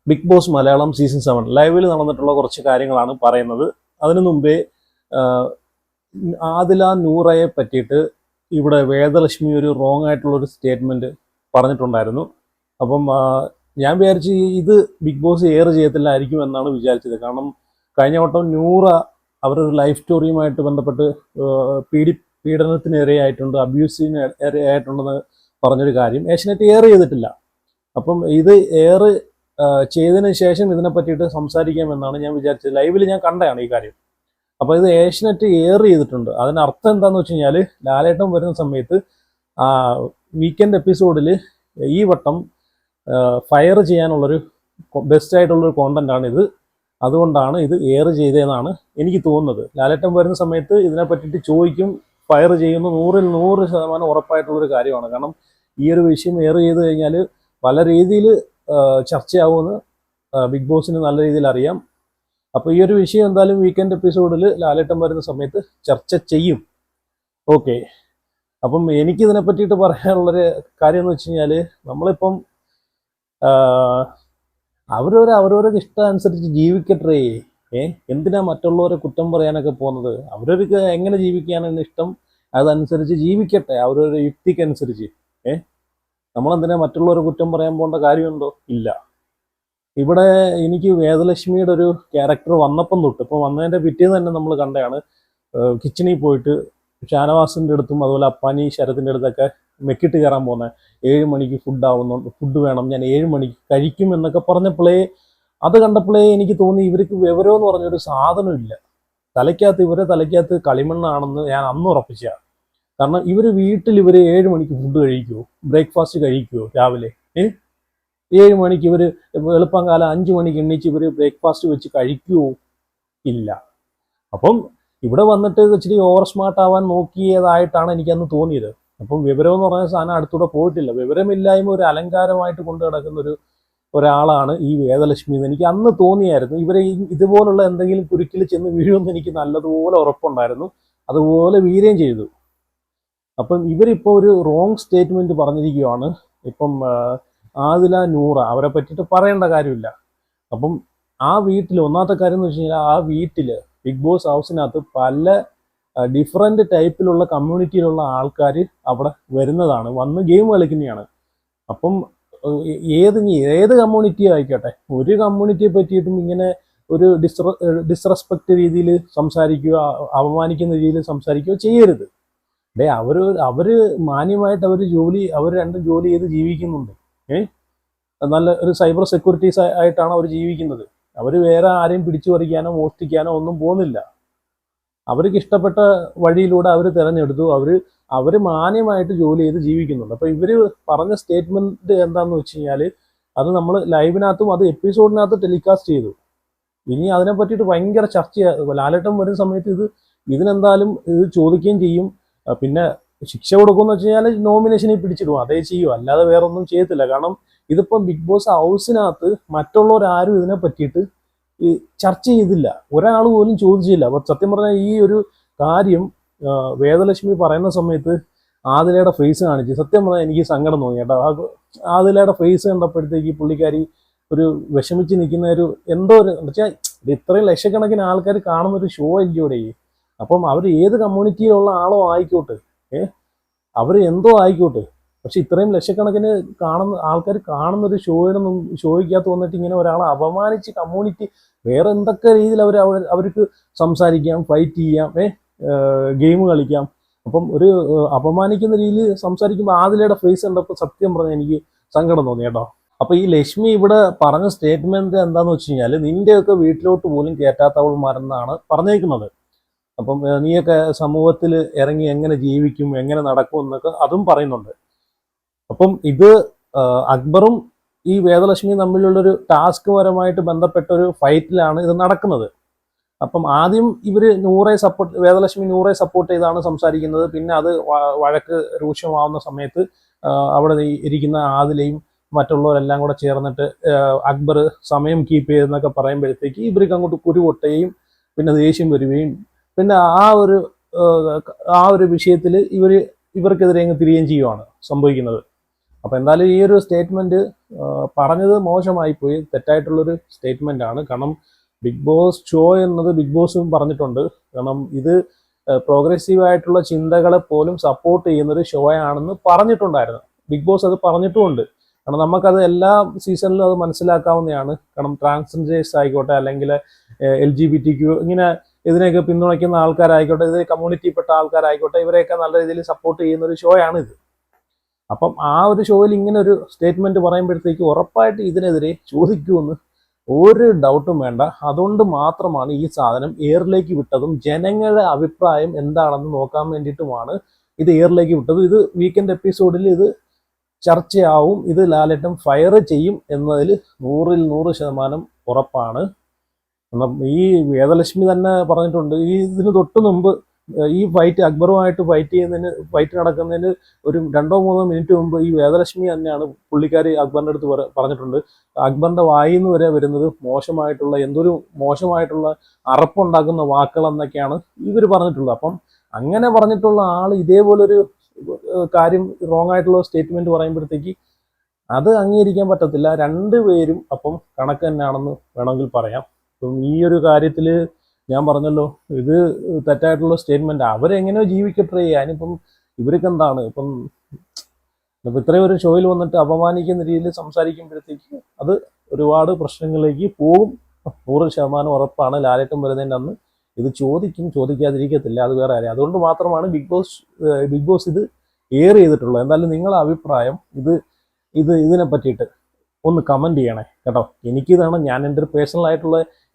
Big boss Malayalam season 7 ലൈവിൽ നടന്നിട്ടുള്ള കുറച്ച് കാര്യങ്ങളാണ് പറയുന്നത്. അതിനു മുമ്പേ ആദില നൂറയെ പറ്റിയിട്ട് ഇവിടെ വേദലക്ഷ്മി ഒരു റോങ് ആയിട്ടുള്ളൊരു സ്റ്റേറ്റ്മെൻറ്റ് പറഞ്ഞിട്ടുണ്ടായിരുന്നു. അപ്പം ഞാൻ വിചാരിച്ച് ഇത് ബിഗ് ബോസ് എയർ ചെയ്യത്തില്ലായിരിക്കും എന്നാണ് വിചാരിച്ചത്. കാരണം കഴിഞ്ഞ വട്ടം നൂറ അവരൊരു ലൈഫ് സ്റ്റോറിയുമായിട്ട് ബന്ധപ്പെട്ട് പീഡനത്തിന് ഇരയായിട്ടുണ്ട്, അബ്യൂസിന് ഇരയായിട്ടുണ്ടെന്ന് പറഞ്ഞൊരു കാര്യം ഏഷ്യനെറ്റ് എയർ ചെയ്തിട്ടില്ല. അപ്പം ഇത് എയർ ചെയ്തതിന് ശേഷം ഇതിനെ പറ്റിയിട്ട് സംസാരിക്കാമെന്നാണ് ഞാൻ വിചാരിച്ചത്. ലൈവിൽ ഞാൻ കണ്ടതാണ് ഈ കാര്യം. അപ്പോൾ ഇത് ഏഷ്യനെറ്റ് എയർ ചെയ്തിട്ടുണ്ട്. അതിനർത്ഥം എന്താണെന്ന് വെച്ച് കഴിഞ്ഞാൽ ലാലേട്ടൻ വരുന്ന സമയത്ത് വീക്കെൻഡ് എപ്പിസോഡിൽ ഈ വട്ടം ഫയർ ചെയ്യാനുള്ളൊരു ബെസ്റ്റ് ആയിട്ടുള്ളൊരു കോണ്ടൻ്റാണ് ഇത്. അതുകൊണ്ടാണ് ഇത് എയർ ചെയ്തതെന്നാണ് എനിക്ക് തോന്നുന്നത്. ലാലേട്ടൻ വരുന്ന സമയത്ത് ഇതിനെ പറ്റിയിട്ട് ചോദിക്കും, ഫയർ ചെയ്യുന്ന 100% ഉറപ്പായിട്ടുള്ളൊരു കാര്യമാണ്. കാരണം ഈ ഒരു വിഷയം എയർ ചെയ്ത് കഴിഞ്ഞാൽ പല രീതിയിൽ ചർച്ചയാവുമെന്ന് ബിഗ് ബോസിന് നല്ല രീതിയിൽ അറിയാം. അപ്പോൾ ഈ ഒരു വിഷയം എന്തായാലും വീക്കെൻഡ് എപ്പിസോഡിൽ ലാലേട്ടൻ വരുന്ന സമയത്ത് ചർച്ച ചെയ്യും. ഓക്കെ, അപ്പം എനിക്കിതിനെ പറ്റിയിട്ട് പറയാനുള്ളൊരു കാര്യം എന്ന് വെച്ച് കഴിഞ്ഞാൽ നമ്മളിപ്പം അവരവരുടെ ഇഷ്ടം അനുസരിച്ച് ജീവിക്കട്ടെ. എന്തിനാ മറ്റുള്ളവരെ കുറ്റം പറയാനൊക്കെ പോകുന്നത്? അവരവർക്ക് എങ്ങനെ ജീവിക്കാനാണ് ഇഷ്ടം അതനുസരിച്ച് ജീവിക്കട്ടെ, അവരവരുടെ യുക്തിക്കനുസരിച്ച്. നമ്മളെന്തിനാ മറ്റുള്ളവരെ കുറ്റം പറയാൻ പോകേണ്ട കാര്യമുണ്ടോ? ഇല്ല. ഇവിടെ എനിക്ക് വേദലക്ഷ്മിയുടെ ഒരു ക്യാരക്ടർ വന്നപ്പം തൊട്ട്, ഇപ്പോൾ വന്നതിൻ്റെ പിറ്റേന്ന് തന്നെ നമ്മൾ കണ്ടതാണ് കിച്ചണിൽ പോയിട്ട് ഷാനവാസിൻ്റെ അടുത്തും അതുപോലെ അപ്പാനി ശരത്തിൻ്റെ അടുത്തൊക്കെ മെക്കിട്ട് കയറാൻ പോകുന്നത്. 7 മണിക്ക് ഫുഡ് വേണം, ഞാൻ 7 മണിക്ക് കഴിക്കും എന്നൊക്കെ പറഞ്ഞപ്പോഴേ, അത് കണ്ടപ്പോഴേ എനിക്ക് തോന്നി ഇവർക്ക് വിവരമെന്ന് പറഞ്ഞൊരു സാധനമില്ല. ഇവരെ തലയ്ക്കകത്ത് കളിമണ്ണാണെന്ന് ഞാൻ അന്ന് ഉറപ്പിച്ച. കാരണം ഇവർ വീട്ടിൽ 7 മണിക്ക് ഫുഡ് കഴിക്കുമോ? ബ്രേക്ക്ഫാസ്റ്റ് കഴിക്കുമോ? രാവിലെ 7 മണിക്ക് ഇവർ എളുപ്പം കാലം 5 മണിക്ക് എണ്ണീച്ച് ഇവർ ബ്രേക്ക്ഫാസ്റ്റ് വെച്ച് കഴിക്കുമോ? ഇല്ല. അപ്പം ഇവിടെ വന്നിട്ട് ഇച്ചിരി ഓവർ സ്മാർട്ട് ആവാൻ നോക്കിയതായിട്ടാണ് എനിക്കന്ന് തോന്നിയത്. അപ്പം വിവരം എന്ന് പറഞ്ഞ സാധനം അടുത്തൂടെ പോയിട്ടില്ല. വിവരമില്ലായ്മ ഒരു അലങ്കാരമായിട്ട് കൊണ്ടു കിടക്കുന്ന ഒരാളാണ് ഈ വേദലക്ഷ്മി എന്ന് എനിക്ക് അന്ന് തോന്നിയായിരുന്നു. ഇവരെ ഇതുപോലുള്ള എന്തെങ്കിലും കുരുക്കിൽ ചെന്ന് വീഴുമെന്ന് എനിക്ക് നല്ലതുപോലെ ഉറപ്പുണ്ടായിരുന്നു. അതുപോലെ വീഴുകയും ചെയ്തു. അപ്പം ഇവരിപ്പോൾ ഒരു റോങ് സ്റ്റേറ്റ്മെൻറ്റ് പറഞ്ഞിരിക്കുകയാണ്. ഇപ്പം ആദില നൂറ അവരെ പറ്റിയിട്ട് പറയേണ്ട കാര്യമില്ല. അപ്പം ആ വീട്ടിൽ ഒന്നാമത്തെ കാര്യം എന്ന് വെച്ച് കഴിഞ്ഞാൽ ആ വീട്ടിൽ ബിഗ് ബോസ് ഹൗസിനകത്ത് പല ഡിഫറെൻ്റ് ടൈപ്പിലുള്ള കമ്മ്യൂണിറ്റിയിലുള്ള ആൾക്കാർ അവിടെ വരുന്നതാണ്, വന്ന് ഗെയിം കളിക്കുന്നതാണ്. അപ്പം ഏത് കമ്മ്യൂണിറ്റി ആയിക്കോട്ടെ, ഒരു കമ്മ്യൂണിറ്റിയെ പറ്റിയിട്ടും ഇങ്ങനെ ഒരു ഡിസ്റെസ്പെക്റ്റ് രീതിയിൽ സംസാരിക്കുകയോ അപമാനിക്കുന്ന രീതിയിൽ സംസാരിക്കുകയോ ചെയ്യരുത്. അവര് മാന്യമായിട്ട് അവർ രണ്ടും ജോലി ചെയ്ത് ജീവിക്കുന്നുണ്ട്. നല്ല ഒരു സൈബർ സെക്യൂരിറ്റീസ് ആയിട്ടാണ് അവർ ജീവിക്കുന്നത്. അവർ വേറെ ആരെയും പിടിച്ചു പറിക്കാനോ മോഷ്ടിക്കാനോ ഒന്നും പോകുന്നില്ല. അവർക്ക് ഇഷ്ടപ്പെട്ട വഴിയിലൂടെ അവർ തിരഞ്ഞെടുത്തു. അവർ മാന്യമായിട്ട് ജോലി ചെയ്ത് ജീവിക്കുന്നുണ്ട്. അപ്പോൾ ഇവർ പറഞ്ഞ സ്റ്റേറ്റ്മെന്റ് എന്താണെന്ന് വെച്ച് കഴിഞ്ഞാൽ അത് നമ്മൾ ലൈവിനകത്തും അത് എപ്പിസോഡിനകത്ത് ടെലികാസ്റ്റ് ചെയ്തു. ഇനി അതിനെ പറ്റിയിട്ട് ഭയങ്കര ചർച്ചയാണ്. ലാലേട്ടൻ വരുന്ന സമയത്ത് ഇതിനെന്തായാലും ഇത് ചോദിക്കുകയും ചെയ്യും. പിന്നെ ശിക്ഷ കൊടുക്കുമെന്ന് വെച്ച് കഴിഞ്ഞാൽ നോമിനേഷനിൽ പിടിച്ചിടും, അതേ ചെയ്യും, അല്ലാതെ വേറെ ഒന്നും ചെയ്യത്തില്ല. കാരണം ഇതിപ്പം ബിഗ് ബോസ് ഹൗസിനകത്ത് മറ്റുള്ളവരാരും ഇതിനെ പറ്റിയിട്ട് ഈ ചർച്ച ചെയ്തില്ല, ഒരാൾ പോലും ചോദിച്ചില്ല. അപ്പോൾ സത്യം പറഞ്ഞാൽ ഈ ഒരു കാര്യം വേദലക്ഷ്മി പറയുന്ന സമയത്ത് ആദിലയുടെ ഫേസ് കാണിച്ച് സത്യം പറഞ്ഞാൽ എനിക്ക് സങ്കടം തോന്നി കേട്ടോ. ആദിലയുടെ ഫേസ് കണ്ടപ്പോഴത്തേക്ക് പുള്ളിക്കാരി ഒരു വിഷമിച്ച് നിൽക്കുന്ന ഒരു എന്തോ ഒരു വെച്ചാൽ ഇത്രയും ലക്ഷക്കണക്കിന് ആൾക്കാർ കാണുന്ന ഒരു ഷോ ഇല്ലൂടെ. അപ്പം അവർ ഏത് കമ്മ്യൂണിറ്റിയിലുള്ള ആളോ ആയിക്കോട്ടെ, അവർ എന്തോ ആയിക്കോട്ടെ, പക്ഷെ ഇത്രയും ലക്ഷക്കണക്കിന് ആൾക്കാർ കാണുന്ന ഒരു ഷോയ്ക്കകത്ത് വന്നിട്ട് ഇങ്ങനെ ഒരാളെ അപമാനിച്ച് കമ്മ്യൂണിറ്റി വേറെ എന്തൊക്കെ രീതിയിൽ അവർക്ക് സംസാരിക്കാം, ഫൈറ്റ് ചെയ്യാം, ഗെയിം കളിക്കാം. അപ്പം ഒരു അപമാനിക്കുന്ന രീതിയിൽ സംസാരിക്കുമ്പോൾ ആദിലയുടെ ഫേസ് കണ്ടപ്പോൾ സത്യം പറഞ്ഞാൽ എനിക്ക് സങ്കടം തോന്നി കേട്ടോ. അപ്പോൾ ഈ ലക്ഷ്മി ഇവിടെ പറഞ്ഞ സ്റ്റേറ്റ്മെന്റ് എന്താന്ന് വെച്ച് കഴിഞ്ഞാൽ നിന്റെയൊക്കെ വീട്ടിലോട്ട് പോലും കയറ്റാത്തവൾമാരെന്നാണ് പറഞ്ഞേക്കുന്നത്. അപ്പം നീയൊക്കെ സമൂഹത്തിൽ ഇറങ്ങി എങ്ങനെ ജീവിക്കും, എങ്ങനെ നടക്കും എന്നൊക്കെ അതും പറയുന്നുണ്ട്. അപ്പം ഇത് അക്ബറും ഈ വേദലക്ഷ്മിയും തമ്മിലുള്ളൊരു ടാസ്ക് പരമായിട്ട് ബന്ധപ്പെട്ട ഒരു ഫൈറ്റിലാണ് ഇത് നടക്കുന്നത്. അപ്പം ആദ്യം വേദലക്ഷ്മി നൂറെ സപ്പോർട്ട് ചെയ്താണ് സംസാരിക്കുന്നത്. പിന്നെ അത് വഴക്ക് രൂക്ഷമാവുന്ന സമയത്ത് അവിടെ ഇരിക്കുന്ന ആദിലയും മറ്റുള്ളവരെല്ലാം കൂടെ ചേർന്നിട്ട് അക്ബർ സമയം കീപ്പ് ചെയ്തെന്നൊക്കെ പറയുമ്പോഴത്തേക്ക് ഇവർക്ക് അങ്ങോട്ട് കുരുപൊട്ടുകയും പിന്നെ ദേഷ്യം വരികയും പിന്നെ ആ ഒരു വിഷയത്തിൽ ഇവർക്കെതിരെ അങ്ങ് തിരിയുകയും ചെയ്യുവാണ് സംഭവിക്കുന്നത്. അപ്പോൾ എന്തായാലും ഈ ഒരു സ്റ്റേറ്റ്മെന്റ് പറഞ്ഞത് മോശമായി പോയി, തെറ്റായിട്ടുള്ളൊരു സ്റ്റേറ്റ്മെന്റ് ആണ്. കാരണം ബിഗ് ബോസ് ഷോ എന്നത് ബിഗ് ബോസും പറഞ്ഞിട്ടുണ്ട്. കാരണം ഇത് പ്രോഗ്രസീവ് ആയിട്ടുള്ള ചിന്തകളെ പോലും സപ്പോർട്ട് ചെയ്യുന്ന ഒരു ഷോ ആണെന്ന് പറഞ്ഞിട്ടുണ്ടായിരുന്നു. ബിഗ് ബോസ് അത് പറഞ്ഞിട്ടുമുണ്ട്. കാരണം നമുക്കത് എല്ലാ സീസണിലും അത് മനസ്സിലാക്കാവുന്നതാണ്. കാരണം ട്രാൻസ്ജെൻഡേഴ്സ് ആയിക്കോട്ടെ, അല്ലെങ്കിൽ LGBTQ ഇങ്ങനെ ഇതിനെയൊക്കെ പിന്തുണയ്ക്കുന്ന ആൾക്കാരായിക്കോട്ടെ, ഇത് കമ്മ്യൂണിറ്റിയിൽപ്പെട്ട ആൾക്കാരായിക്കോട്ടെ, ഇവരെയൊക്കെ നല്ല രീതിയിൽ സപ്പോർട്ട് ചെയ്യുന്ന ഒരു ഷോ ആണിത്. അപ്പം ആ ഒരു ഷോയിൽ ഇങ്ങനെ ഒരു സ്റ്റേറ്റ്മെന്റ് പറയുമ്പോഴത്തേക്ക് ഉറപ്പായിട്ട് ഇതിനെതിരെ ചോദിക്കുമെന്ന് ഒരു ഡൗട്ടും വേണ്ട. അതുകൊണ്ട് മാത്രമാണ് ഈ സാധനം എയറിലേക്ക് വിട്ടതും ജനങ്ങളുടെ അഭിപ്രായം എന്താണെന്ന് നോക്കാൻ വേണ്ടിയിട്ടുമാണ് ഇത് എയറിലേക്ക് വിട്ടത്. ഇത് വീക്കെൻഡ് എപ്പിസോഡിൽ ഇത് ചർച്ചയാവും. ഇത് ലാലേട്ടൻ ഫയർ ചെയ്യും എന്നതിൽ 100% ഉറപ്പാണ്. ഈ വേദലക്ഷ്മി തന്നെ പറഞ്ഞിട്ടുണ്ട്, ഇതിന് തൊട്ട് മുമ്പ് ഈ ഫൈറ്റ് അക്ബറുമായിട്ട് ഫൈറ്റ് നടക്കുന്നതിന് ഒരു 2-3 മിനിറ്റ് മുമ്പ് ഈ വേദലക്ഷ്മി തന്നെയാണ് പുള്ളിക്കാരി അക്ബറിന്റെ അടുത്ത് പറഞ്ഞിട്ടുണ്ട്, അക്ബറിന്റെ വായിൽ നിന്ന് വരെ വരുന്നത് മോശമായിട്ടുള്ള അറപ്പുണ്ടാക്കുന്ന വാക്കുകൾ എന്നൊക്കെയാണ് ഇവർ പറഞ്ഞിട്ടുള്ളത്. അപ്പം അങ്ങനെ പറഞ്ഞിട്ടുള്ള ആൾ ഇതേപോലൊരു കാര്യം റോങ് ആയിട്ടുള്ള സ്റ്റേറ്റ്മെന്റ് പറയുമ്പോഴത്തേക്ക് അത് അംഗീകരിക്കാൻ പറ്റത്തില്ല. രണ്ടുപേരും അപ്പം കണക്ക് തന്നെയാണെന്ന് വേണമെങ്കിൽ പറയാം. അപ്പം ഈ ഒരു കാര്യത്തിൽ ഞാൻ പറഞ്ഞല്ലോ, ഇത് തെറ്റായിട്ടുള്ള സ്റ്റേറ്റ്മെന്റ്. അവരെങ്ങനെയോ ജീവിക്കട്ടെ. അതിനിപ്പം ഇവർക്ക് എന്താണ് ഇപ്പം ഇത്രയും ഒരു ഷോയിൽ വന്നിട്ട് അപമാനിക്കുന്ന രീതിയിൽ സംസാരിക്കുമ്പോഴത്തേക്ക് അത് ഒരുപാട് പ്രശ്നങ്ങളിലേക്ക് പോകും. 100% ഉറപ്പാണ്. ലാലേട്ടൻ വരുന്നതിൻ്റെ അന്ന് ഇത് ചോദിക്കാതിരിക്കത്തില്ല. അത് വേറെ കാര്യം. അതുകൊണ്ട് മാത്രമാണ് ബിഗ് ബോസ് ഇത് എയർ ചെയ്തിട്ടുള്ളത്. എന്തായാലും നിങ്ങളുടെ അഭിപ്രായം ഇതിനെ പറ്റിയിട്ട് ഒന്ന് കമന്റ് ചെയ്യണേ കേട്ടോ. എനിക്കിതാണ്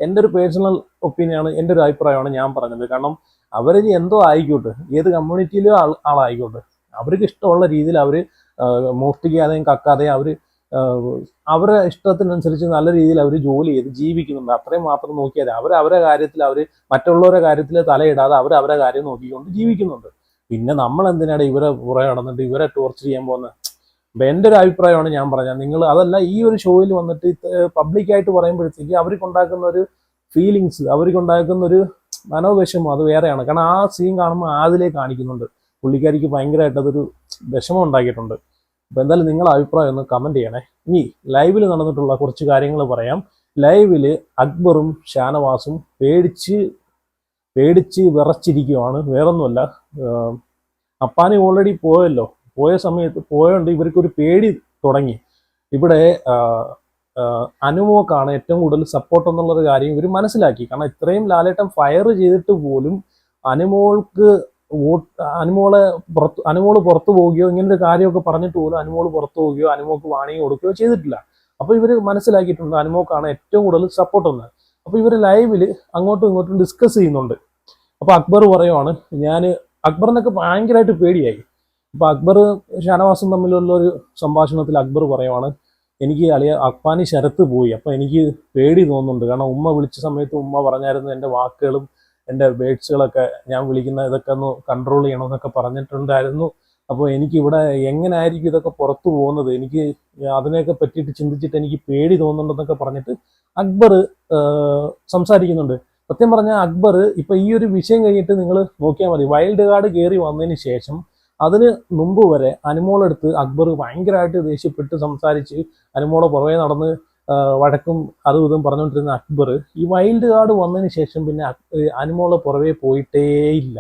എൻ്റെ ഒരു പേഴ്സണൽ ഒപ്പീനിയനാണ്, എൻ്റെ ഒരു അഭിപ്രായമാണ് ഞാൻ പറഞ്ഞത്. കാരണം അവർ എന്തോ ആയിക്കോട്ടെ, ഏത് കമ്മ്യൂണിറ്റിയിലും ആളായിക്കോട്ടെ, അവർക്ക് ഇഷ്ടമുള്ള രീതിയിൽ അവർ മോഷ്ടിക്കാതെയും കക്കാതെയും അവരുടെ ഇഷ്ടത്തിനനുസരിച്ച് നല്ല രീതിയിൽ അവർ ജോലി ചെയ്ത് ജീവിക്കുന്നുണ്ട്. അത്രയും മാത്രം നോക്കിയാൽ അവരുടെ കാര്യത്തിൽ മറ്റുള്ളവരുടെ കാര്യത്തിൽ തലയിടാതെ അവരുടെ കാര്യം നോക്കിക്കൊണ്ട് ജീവിക്കുന്നുണ്ട്. പിന്നെ നമ്മൾ എന്തിനാണ് ഇവരെ പുറകെ നടന്നിട്ട് ഇവരെ ടോർച്ചർ ചെയ്യാൻ പോകുന്നത്? അപ്പം എൻ്റെ ഒരു അഭിപ്രായമാണ് ഞാൻ പറഞ്ഞത്. നിങ്ങൾ അതല്ല, ഈ ഒരു ഷോയിൽ വന്നിട്ട് പബ്ലിക്കായിട്ട് പറയുമ്പോഴത്തേക്ക് അവർക്കുണ്ടാക്കുന്ന ഒരു ഫീലിങ്സ്, അവർക്കുണ്ടാക്കുന്ന ഒരു മനോവിഷമം അത് വേറെയാണ്. കാരണം ആ സീൻ കാണുമ്പോൾ ആദിലെ കാണിക്കുന്നുണ്ട്, പുള്ളിക്കാരിക്ക് ഭയങ്കരമായിട്ട് അതൊരു വിഷമം ഉണ്ടാക്കിയിട്ടുണ്ട്. അപ്പോൾ എന്തായാലും നിങ്ങളുടെ അഭിപ്രായം ഒന്ന് കമന്റ് ചെയ്യണേ. ഇനി ലൈവിൽ നടന്നിട്ടുള്ള കുറച്ച് കാര്യങ്ങൾ പറയാം. ലൈവില് അക്ബറും ഷാനവാസും പേടിച്ച് വിറച്ചിരിക്കുവാണ്. വേറൊന്നുമല്ല, അപ്പാനി ഓൾറെഡി പോയ സമയത്ത് പോയോണ്ട് ഇവർക്കൊരു പേടി തുടങ്ങി. ഇവിടെ അനുമോക്കാണ് ഏറ്റവും കൂടുതൽ സപ്പോർട്ട് എന്നുള്ളൊരു കാര്യം ഇവർ മനസ്സിലാക്കി. കാരണം ഇത്രയും ലാലേട്ടൻ ഫയർ ചെയ്തിട്ട് പോലും അനുമോള് പുറത്തു പോവുകയോ ഇങ്ങനൊരു കാര്യമൊക്കെ പറഞ്ഞിട്ട് പോലും അനുമോള് പുറത്തു പോവുകയോ അനുമോക്ക് വാണിംഗ് കൊടുക്കുകയോ ചെയ്തിട്ടില്ല. അപ്പൊ ഇവർ മനസ്സിലാക്കിയിട്ടുണ്ട് അനുമോക്കാണ് ഏറ്റവും കൂടുതൽ സപ്പോർട്ട് എന്ന്. അപ്പൊ ഇവർ ലൈവില് അങ്ങോട്ടും ഇങ്ങോട്ടും ഡിസ്കസ് ചെയ്യുന്നുണ്ട്. അപ്പൊ അക്ബർ പറയുവാണ്, അക്ബറിനൊക്കെ ഭയങ്കരമായിട്ട് പേടിയായി. അപ്പൊ അക്ബർ ഷാനവാസും തമ്മിലുള്ള ഒരു സംഭാഷണത്തിൽ അക്ബർ പറയുവാണ്, എനിക്ക് അപ്പാനി ശരത്ത് പോയി, അപ്പൊ എനിക്ക് പേടി തോന്നുന്നുണ്ട്. കാരണം ഉമ്മ വിളിച്ച സമയത്ത് ഉമ്മ പറഞ്ഞായിരുന്നു എൻ്റെ വാക്കുകളും എൻ്റെ വേർഡ്സുകളൊക്കെ, ഞാൻ വിളിക്കുന്ന ഇതൊക്കെ ഒന്ന് കൺട്രോൾ ചെയ്യണമെന്നൊക്കെ പറഞ്ഞിട്ടുണ്ടായിരുന്നു. അപ്പോൾ എനിക്കിവിടെ എങ്ങനെയായിരിക്കും ഇതൊക്കെ പുറത്തു പോകുന്നത്, എനിക്ക് അതിനെയൊക്കെ പറ്റിയിട്ട് ചിന്തിച്ചിട്ട് എനിക്ക് പേടി തോന്നുന്നുണ്ടെന്നൊക്കെ പറഞ്ഞിട്ട് അക്ബർ സംസാരിക്കുന്നുണ്ട്. സത്യം പറഞ്ഞാൽ അക്ബർ ഇപ്പൊ ഈ ഒരു വിഷയം കഴിഞ്ഞിട്ട് നിങ്ങൾ നോക്കിയാൽ മതി, വൈൽഡ് കാർഡ് കയറി വന്നതിന് ശേഷം അതിന് മുമ്പ് വരെ അനുമോളെടുത്ത് അക്ബർ ഭയങ്കരമായിട്ട് ദേഷ്യപ്പെട്ട് സംസാരിച്ച് അനുമോളെ പുറകെ നടന്ന് വഴക്കും അതും ഇതും പറഞ്ഞുകൊണ്ടിരുന്ന അക്ബർ ഈ വൈൽഡ് കാർഡ് വന്നതിന് ശേഷം പിന്നെ അനുമോളെ പുറകെ പോയിട്ടേയില്ല.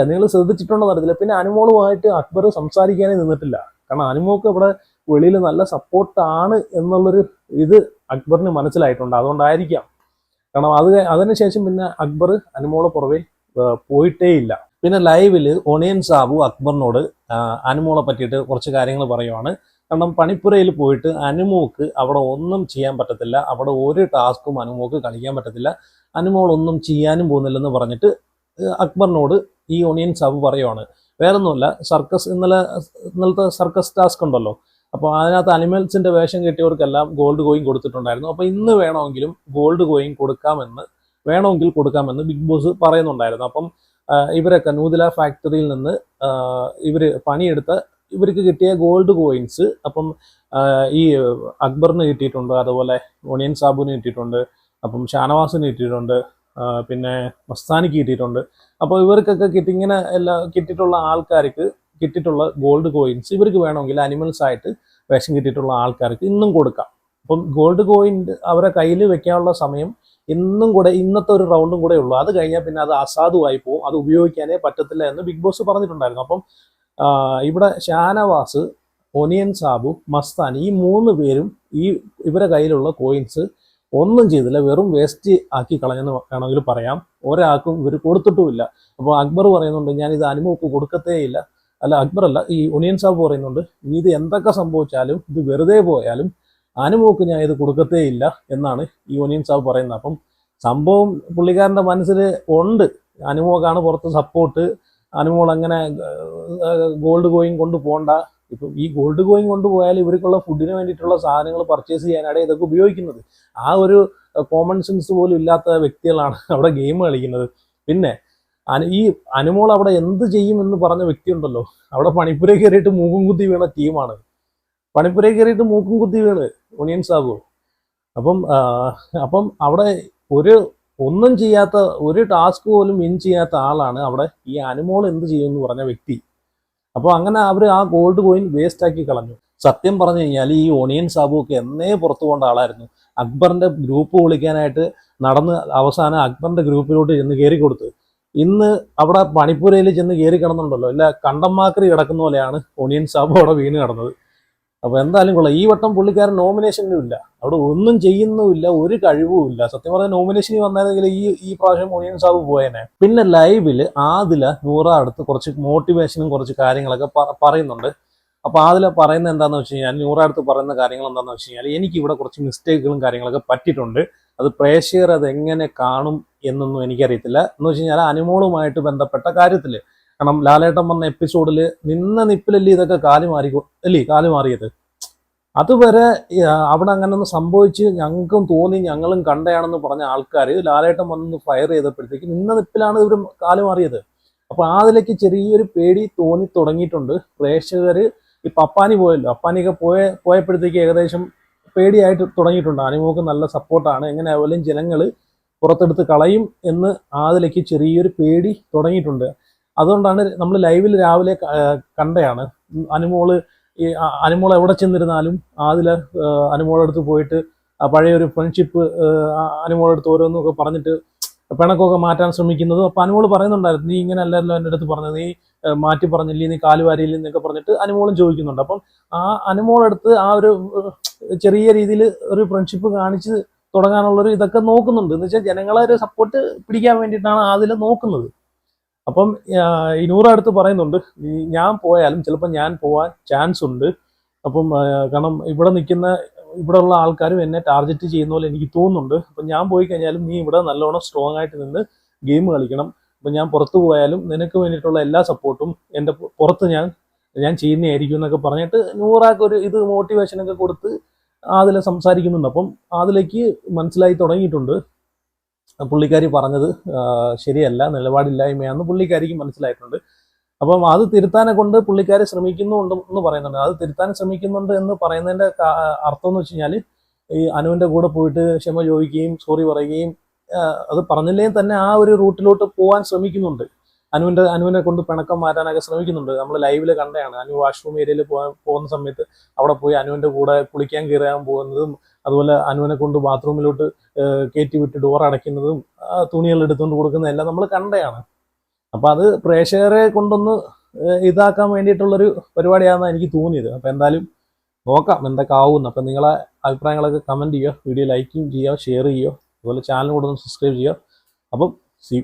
നിങ്ങൾ ശ്രദ്ധിച്ചിട്ടുണ്ടോ അറിയത്തില്ല. പിന്നെ അനുമോളുമായിട്ട് അക്ബർ സംസാരിക്കാനേ നിന്നിട്ടില്ല. കാരണം അനുമോക്ക് ഇവിടെ വെളിയിൽ നല്ല സപ്പോർട്ടാണ് എന്നുള്ളൊരു ഇത് അക്ബറിന് മനസ്സിലായിട്ടുണ്ട്. അതുകൊണ്ടായിരിക്കാം. കാരണം അതിനുശേഷം പിന്നെ അക്ബർ അനുമോളെ പുറകെ പോയിട്ടേയില്ല. പിന്നെ ലൈവില് ഒണിയൻ സാബു അക്ബറിനോട് അനുമോളെ പറ്റിയിട്ട് കുറച്ച് കാര്യങ്ങൾ പറയുവാണ്. കാരണം പണിപ്പുരയിൽ പോയിട്ട് അനുമോക്ക് അവിടെ ഒന്നും ചെയ്യാൻ പറ്റത്തില്ല, അവിടെ ഒരു ടാസ്കും അനുമോക്ക് കളിക്കാൻ പറ്റത്തില്ല, അനുമോൾ ഒന്നും ചെയ്യാനും പോകുന്നില്ലെന്ന് പറഞ്ഞിട്ട് അക്ബറിനോട് ഈ ഒണിയൻ സാബു പറയുവാണ്. വേറൊന്നുമല്ല, ഇന്നലത്തെ സർക്കസ് ടാസ്ക് ഉണ്ടല്ലോ, അപ്പോൾ അതിനകത്ത് അനിമൽസിന്റെ വേഷം കെട്ടിയവർക്കെല്ലാം ഗോൾഡ് കോയിൻ കൊടുത്തിട്ടുണ്ടായിരുന്നു. അപ്പോൾ ഇന്ന് ഗോൾഡ് കോയിൻ കൊടുക്കാമെന്ന് ബിഗ് ബോസ് പറയുന്നുണ്ടായിരുന്നു. അപ്പം ഇവരൊക്കെ നൂതില ഫാക്ടറിയിൽ നിന്ന് പണിയെടുത്ത ഇവർക്ക് കിട്ടിയ ഗോൾഡ് കോയിൻസ് അപ്പം ഈ അക്ബറിന് കിട്ടിയിട്ടുണ്ട്, അതുപോലെ ഒണിയൻ സാബുവിന് കിട്ടിയിട്ടുണ്ട്, അപ്പം ഷാനവാസിന് കിട്ടിയിട്ടുണ്ട്, പിന്നെ മസ്താനിക്ക് കിട്ടിയിട്ടുണ്ട്. അപ്പോൾ ഇവർക്കൊക്കെ ഇങ്ങനെ കിട്ടിയിട്ടുള്ള ആൾക്കാർക്ക് കിട്ടിയിട്ടുള്ള ഗോൾഡ് കോയിൻസ് ഇവർക്ക് വേണമെങ്കിൽ അനിമൽസ് ആയിട്ട് വിഷം കിട്ടിയിട്ടുള്ള ആൾക്കാർക്ക് ഇന്നും കൊടുക്കാം. അപ്പം ഗോൾഡ് കോയിൻ അവരെ കയ്യിൽ വെക്കാനുള്ള സമയം ഇന്നും കൂടെ, ഇന്നത്തെ ഒരു റൗണ്ടും കൂടെ ഉള്ളൂ. അത് കഴിഞ്ഞാൽ പിന്നെ അത് അസാധുവായി പോകും, അത് ഉപയോഗിക്കാനേ പറ്റത്തില്ല എന്ന് ബിഗ് ബോസ് പറഞ്ഞിട്ടുണ്ടായിരുന്നു. അപ്പം ഇവിടെ ഷാനവാസ്, ഒനിയൻ സാബു, മസ്താനി ഈ 3 പേരും ഇവരെ കയ്യിലുള്ള കോയിൻസ് ഒന്നും ചെയ്തില്ല, വെറും വേസ്റ്റ് ആക്കി കളഞ്ഞെന്ന് വേണമെങ്കിൽ പറയാം. ഒരാൾക്കും ഇവർ കൊടുത്തിട്ടുമില്ല. അപ്പോൾ അക്ബർ പറയുന്നുണ്ട് ഞാൻ ഇത് അനുമോക്ക് കൊടുക്കത്തേ ഇല്ല. അല്ല, അക്ബർ അല്ല, ഈ ഒനിയൻ സാബ് പറയുന്നുണ്ട് ഇനി ഇത് എന്തൊക്കെ സംഭവിച്ചാലും ഇത് വെറുതെ പോയാലും അനുമോക്ക് ഞാൻ ഇത് കൊടുക്കത്തേ ഇല്ല എന്നാണ് ഈ ഒനിയൻ സാബ് പറയുന്നത്. അപ്പം സംഭവം പുള്ളിക്കാരൻ്റെ മനസ്സിൽ ഉണ്ട്, അനുമോക്കാണ് പുറത്ത് സപ്പോർട്ട്, അനുമോൾ അങ്ങനെ ഗോൾഡ് കോയിൻ കൊണ്ട് പോകണ്ട. ഇപ്പം ഈ ഗോൾഡ് കോയിൻ കൊണ്ടുപോയാൽ ഇവർക്കുള്ള ഫുഡിന് വേണ്ടിയിട്ടുള്ള സാധനങ്ങൾ പർച്ചേസ് ചെയ്യാനാണ് ഇതൊക്കെ ഉപയോഗിക്കുന്നത്. ആ ഒരു കോമൺ സെൻസ് പോലും ഇല്ലാത്ത വ്യക്തികളാണ് അവിടെ ഗെയിം കളിക്കുന്നത്. പിന്നെ ഈ അനുമോൾ അവിടെ എന്ത് ചെയ്യുമെന്ന് പറഞ്ഞ വ്യക്തി ഉണ്ടല്ലോ, അവിടെ പണിപ്പുര കയറിയിട്ട് മൂക്കും കുത്തി വീണ ടീമാണ്. പണിപ്പുര കയറിയിട്ട് മൂക്കും കുത്തി വീണ് ഒനിയൻ സാബു. അപ്പം അവിടെ ഒന്നും ചെയ്യാത്ത, ഒരു ടാസ്ക് പോലും വിൻ ചെയ്യാത്ത ആളാണ് അവിടെ ഈ അനുമോൾ എന്ത് ചെയ്യുമെന്ന് പറഞ്ഞ വ്യക്തി. അപ്പോൾ അങ്ങനെ അവർ ആ ഗോൾഡ് കോയിൻ വേസ്റ്റ് ആക്കി കളഞ്ഞു. സത്യം പറഞ്ഞു കഴിഞ്ഞാൽ ഈ ഒനിയൻ സാബു ഒക്കെ എന്നേ പുറത്തു കൊണ്ട ആളായിരുന്നു. അക്ബറിന്റെ ഗ്രൂപ്പ് വിളിക്കാനായിട്ട് നടന്ന് അവസാനം അക്ബറിന്റെ ഗ്രൂപ്പിലോട്ട് ചെന്ന് കയറി കൊടുത്ത് ഇന്ന് അവിടെ പണിപ്പുരയിൽ ചെന്ന് കയറി കിടന്നുണ്ടല്ലോ, ഇല്ല കണ്ടമാക്കറി കിടക്കുന്ന പോലെയാണ് ഒനിയൻ സാബു അവിടെ വീണ് കിടന്നത്. അപ്പോൾ എന്തായാലും കൊള്ളാം. ഈ വട്ടം പുള്ളിക്കാരൻ നോമിനേഷനും ഇല്ല, അവിടെ ഒന്നും ചെയ്യുന്നുമില്ല, ഒരു കഴിവും ഇല്ല. സത്യം പറഞ്ഞാൽ നോമിനേഷനിൽ വന്നതെങ്കിൽ ഈ പ്രാവശ്യം ഒനിയൻ സാബ് പോയേനെ. പിന്നെ ലൈവിൽ ആദില നൂറ അടുത്ത് കുറച്ച് മോട്ടിവേഷനും കുറച്ച് കാര്യങ്ങളൊക്കെ പറയുന്നുണ്ട്. അപ്പോൾ ആദില പറയുന്നത് എന്താണെന്ന് വെച്ച് കഴിഞ്ഞാൽ, നൂറ അടുത്ത് പറയുന്ന കാര്യങ്ങൾ എന്താണെന്ന് വെച്ച് കഴിഞ്ഞാൽ, എനിക്ക് ഇവിടെ കുറച്ച് മിസ്റ്റേക്കുകളും കാര്യങ്ങളൊക്കെ പറ്റിയിട്ടുണ്ട്, അത് പ്രേക്ഷകർ അത് എങ്ങനെ കാണും എന്നൊന്നും എനിക്കറിയത്തില്ല എന്ന് വെച്ച് കഴിഞ്ഞാൽ അനുമോളുമായിട്ട് ബന്ധപ്പെട്ട കാര്യത്തിൽ. കാരണം ലാലേട്ടൻ വന്ന എപ്പിസോഡിൽ നിന്ന നിപ്പിലല്ലേ ഇതൊക്കെ കാല് മാറിയത്. അതുവരെ അവിടെ അങ്ങനെ ഒന്ന് സംഭവിച്ച് ഞങ്ങൾക്കും തോന്നി, ഞങ്ങളും കണ്ടയാണെന്ന് പറഞ്ഞ ആൾക്കാർ ലാലേട്ടൻ വന്ന് ഫയർ ചെയ്തപ്പോഴത്തേക്ക് നിന്ന നിപ്പിലാണ് ഇവർ കാല് മാറിയത്. അപ്പോൾ അതിലേക്ക് ചെറിയൊരു പേടി തോന്നി തുടങ്ങിയിട്ടുണ്ട് പ്രേക്ഷകർ. ഈ പപ്പാനി പോയല്ലോ, അപ്പാനിയൊക്കെ പോയപ്പോഴത്തേക്ക് ഏകദേശം പേടിയായിട്ട് തുടങ്ങിയിട്ടുണ്ട്. അനുമോക്ക് നല്ല സപ്പോർട്ടാണ്, എങ്ങനെ ആയാലും ജനങ്ങൾ പുറത്തെടുത്ത് കളയും എന്ന് അതിലേക്ക് ചെറിയൊരു പേടി തുടങ്ങിയിട്ടുണ്ട്. അതുകൊണ്ടാണ് നമ്മൾ ലൈവിൽ രാവിലെ കണ്ടയാണ് അനുമോൾ എവിടെ ചെന്നിരുന്നാലും അനുമോളടുത്ത് പോയിട്ട് പഴയൊരു ഫ്രണ്ട്ഷിപ്പ് അനുമോളടുത്ത് ഓരോന്നൊക്കെ പറഞ്ഞിട്ട് പിണക്കൊക്കെ മാറ്റാൻ ശ്രമിക്കുന്നത്. അപ്പോൾ അനുമോൾ പറയുന്നുണ്ടായിരുന്നു, നീ ഇങ്ങനെ അല്ലല്ലോ എൻ്റെ അടുത്ത് പറഞ്ഞത്, നീ മാറ്റി പറഞ്ഞില്ലേ, നീ കാലുവാരിയില്ല എന്നൊക്കെ പറഞ്ഞിട്ട് അനുമോളും ചോദിക്കുന്നുണ്ട്. അപ്പം ആ അനുമോളടുത്ത് ആ ഒരു ചെറിയ രീതിയിൽ ഒരു ഫ്രണ്ട്ഷിപ്പ് കാണിച്ച് തുടങ്ങാനുള്ളൊരു ഇതൊക്കെ നോക്കുന്നുണ്ട്. എന്ന് വെച്ചാൽ ജനങ്ങളെ ഒരു സപ്പോർട്ട് പിടിക്കാൻ വേണ്ടിയിട്ടാണ് അതിൽ നോക്കുന്നത്. അപ്പം ഈ നൂറ അടുത്ത് പറയുന്നുണ്ട്, ഞാൻ പോയാലും ചിലപ്പോൾ ഞാൻ പോവാൻ ചാൻസ് ഉണ്ട്. അപ്പം കാരണം ഇവിടെ ഉള്ള ആൾക്കാരും എന്നെ ടാർഗറ്റ് ചെയ്യുന്ന പോലെ എനിക്ക് തോന്നുന്നുണ്ട്. അപ്പം ഞാൻ പോയി കഴിഞ്ഞാലും നീ ഇവിടെ നല്ലോണം സ്ട്രോങ് ആയിട്ട് നിന്ന് ഗെയിം കളിക്കണം. അപ്പം ഞാൻ പുറത്തു പോയാലും നിനക്ക് വേണ്ടിയിട്ടുള്ള എല്ലാ സപ്പോർട്ടും എൻ്റെ പുറത്ത് ഞാൻ ചെയ്യുന്നതായിരിക്കും എന്നൊക്കെ പറഞ്ഞിട്ട് നൂറാക്ക് ഒരു ഇത് മോട്ടിവേഷനൊക്കെ കൊടുത്ത് അതിൽ സംസാരിക്കുന്നുണ്ട്. അപ്പം അതിലേക്ക് മനസ്സിലായി തുടങ്ങിയിട്ടുണ്ട് പുള്ളിക്കാരി പറഞ്ഞത് ശരിയല്ല, നിലപാടില്ലായ്മയാണെന്ന് പുള്ളിക്കാരിക്ക് മനസ്സിലായിട്ടുണ്ട്. അപ്പം അത് തിരുത്താനെ കൊണ്ട് പുള്ളിക്കാരി ശ്രമിക്കുന്നുണ്ട് എന്ന് പറയുന്നുണ്ട്. അത് തിരുത്താൻ ശ്രമിക്കുന്നുണ്ട് എന്ന് പറയുന്നതിൻ്റെ അർത്ഥം എന്ന് വെച്ച് കഴിഞ്ഞാൽ, ഈ അനുവിൻ്റെ കൂടെ പോയിട്ട് ക്ഷമ ചോദിക്കുകയും സോറി പറയുകയും അത് പറഞ്ഞില്ലെങ്കിൽ തന്നെ ആ ഒരു റൂട്ടിലോട്ട് പോകാൻ ശ്രമിക്കുന്നുണ്ട്. അനുവിനെ കൊണ്ട് പിണക്കം മാറ്റാനൊക്കെ ശ്രമിക്കുന്നുണ്ട്. നമ്മൾ ലൈവിൽ കണ്ടതാണ്, അനു വാഷ്റൂം ഏരിയയിൽ പോകുന്ന സമയത്ത് അവിടെ പോയി അനുവിൻ്റെ കൂടെ കുളിക്കാൻ കയറാൻ പോകുന്നതും, അതുപോലെ അനുവിനെ കൊണ്ട് ബാത്റൂമിലോട്ട് കയറ്റി വിട്ട് ഡോർ അടയ്ക്കുന്നതും തുണികൾ എടുത്തുകൊണ്ട് കൊടുക്കുന്നതും എല്ലാം നമ്മൾ കണ്ടതാണ്. അപ്പം അത് പ്രേക്ഷകരെ കൊണ്ടൊന്ന് ഇതാക്കാൻ വേണ്ടിയിട്ടുള്ളൊരു പരിപാടിയാണെന്നാണ് എനിക്ക് തോന്നിയത്. അപ്പം എന്തായാലും നോക്കാം എന്തൊക്കെ ആവുമെന്ന്. അപ്പം നിങ്ങളെ അഭിപ്രായങ്ങളൊക്കെ കമൻറ്റ് ചെയ്യുക, വീഡിയോ ലൈക്കും ചെയ്യുക, ഷെയർ ചെയ്യുക, അതുപോലെ ചാനൽ കൂടെ ഒന്ന് സബ്സ്ക്രൈബ് ചെയ്യുക. അപ്പം സീ